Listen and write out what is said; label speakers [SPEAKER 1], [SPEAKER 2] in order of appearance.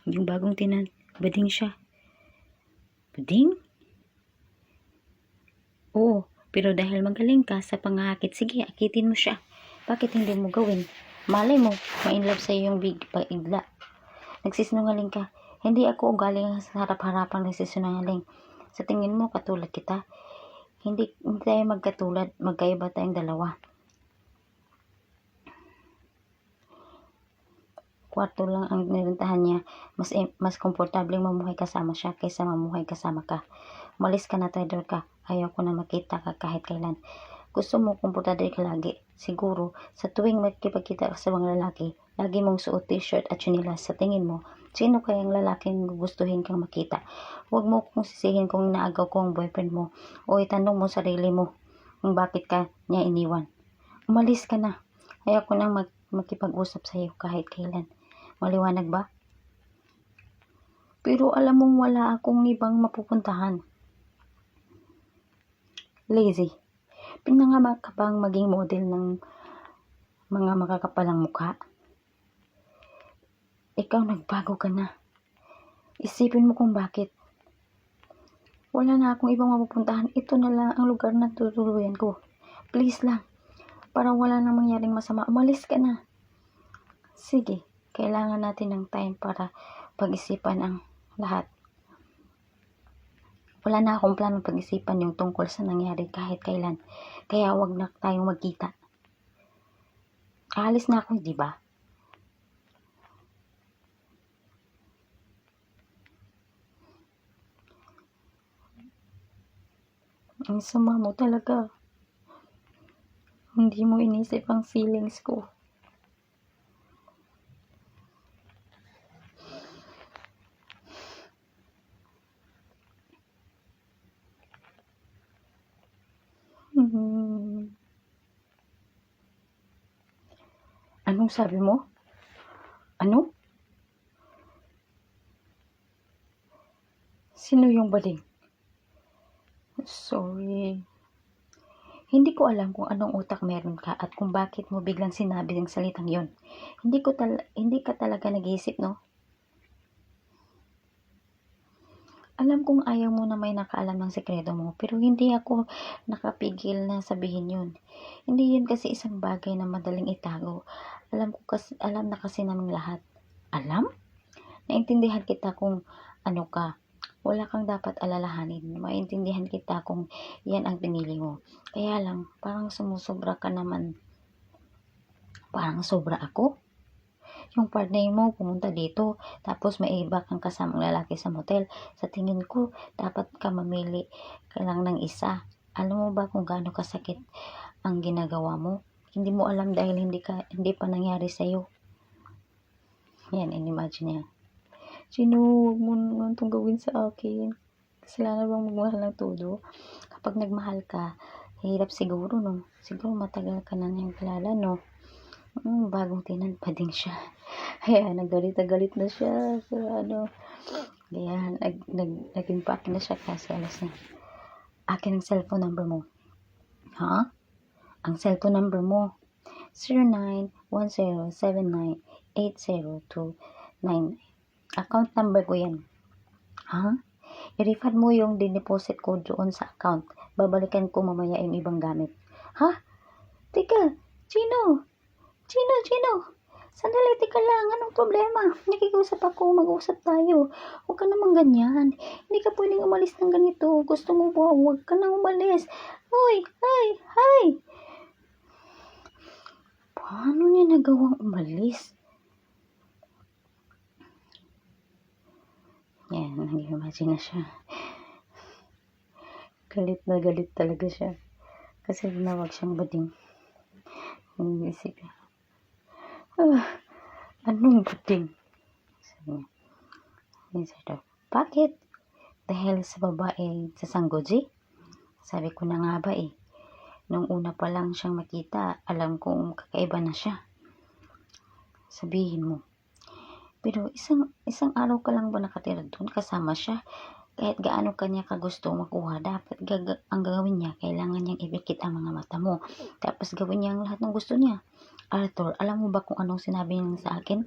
[SPEAKER 1] Yung bagong tinan, bading siya. Bading? Oo, pero dahil magaling ka sa pangahakit, sige, akitin mo siya. Bakit hindi mo gawin? Malay mo, ma-inlove sa'yo yung big paigla. Nagsisinungaling ka. Hindi ako ugaling sa harap-harapang nagsisinungaling. Sa tingin mo, katulad kita. Hindi tayo magkatulad, magkaiba tayong dalawa. Kwarto lang ang nirentahan niya. Mas komportableng mamuhay kasama siya kaysa mamuhay kasama ka. Umalis ka na, traidor ka. Ayaw ko na makita ka kahit kailan. Gusto mo komportable ka lagi. Siguro, sa tuwing makikipagkita ka sa mga lalaki, lagi mong suot t-shirt at tsinelas. Sa tingin mo, sino kayang lalaking gustuhin kang makita? Huwag mo kong sisihin kung inaagaw ko ang boyfriend mo o itanong mo sarili mo kung bakit ka niya iniwan. Umalis ka na. Ayaw ko nang makipag-usap sa iyo kahit kailan. Maliwanag ba? Pero alam mong wala akong ibang mapupuntahan. Lazy. Pinangamak ka bang maging model ng mga makakapalang mukha? Ikaw nagbago ka na. Isipin mo kung bakit. Wala na akong ibang mapupuntahan. Ito na lang ang lugar na tutuluyan ko. Please lang. Para wala nang mangyaring masama. Umalis ka na. Sige. Kailangan natin ng time para pag-isipan ang lahat. Wala na akong plano pag-isipan yung tungkol sa nangyari kahit kailan. Kaya wag na tayong magkita. Aalis na ako, di ba? Ang sama mo talaga. Hindi mo inisip ang feelings ko. Anong sabi mo? Ano? Sino yung bading? Sorry. Hindi ko alam kung anong utak meron ka at kung bakit mo biglang sinabi ng salitang yon. Hindi ka talaga nag-iisip, no? Alam kong ayaw mo na may nakaalam ng sekreto mo, pero hindi ako nakapigil na sabihin yun. Hindi yun kasi isang bagay na madaling itago. Alam na kasi naming lahat. Alam? Naintindihan kita kung ano ka. Wala kang dapat alalahanin. Maintindihan kita kung yan ang pinili mo. Kaya lang, parang sumusobra ka naman. Parang sobra ako? Yung partner mo pumunta dito, tapos may iba kang kasamang lalaki sa motel. Sa tingin ko, dapat ka mamili ka lang ng isa. Alam mo ba kung gaano kasakit ang ginagawa mo? Hindi mo alam dahil hindi pa nangyari sa'yo. Yan, in-imagine niya. Sino, huwag mo naman itong gawin sa akin. Kasalanan bang magmahal ng todo? Kapag nagmahal ka, hirap siguro, no? Siguro matagal ka na niyang kilala, no? Bagong tinan pa din siya. Kaya naggalit na siya sa kaya nag-impact na siya kasi alas na. Akin ang cellphone number mo. Ha? Ang cellphone number mo. 0910798029. Account number ko yan. Ha? I-refund mo yung dineposit ko doon sa account. Babalikan ko mamaya yung ibang gamit. Ha? Teka, Chino? Sandali, teka lang. Anong problema? Nakikiusap ako. Mag-usap tayo. Huwag ka naman ganyan. Hindi ka pwedeng umalis ng ganito. Gusto mo ba? Huwag ka nang umalis. Hoy! Paano niya nagawang umalis? Yan, nag-imagine na siya. Galit na galit talaga siya. Kasi tinawag siyang bading. Isip niya. Anong bading? Sabi niya. Bakit? Dahil sa babae sa Sanggoji? Sabi ko na nga ba eh. Nung una pa lang siyang makita, alam kong kakaiba na siya. Sabihin mo. Pero isang araw ka lang ba nakatira doon kasama siya? Kahit gaano kanya kagusto makuha, dapat ang gagawin niya, kailangan niyang ibikit ang mga mata mo. Tapos gawin niya ang lahat ng gusto niya. Arthur, alam mo ba kung anong sinabi niya sa akin?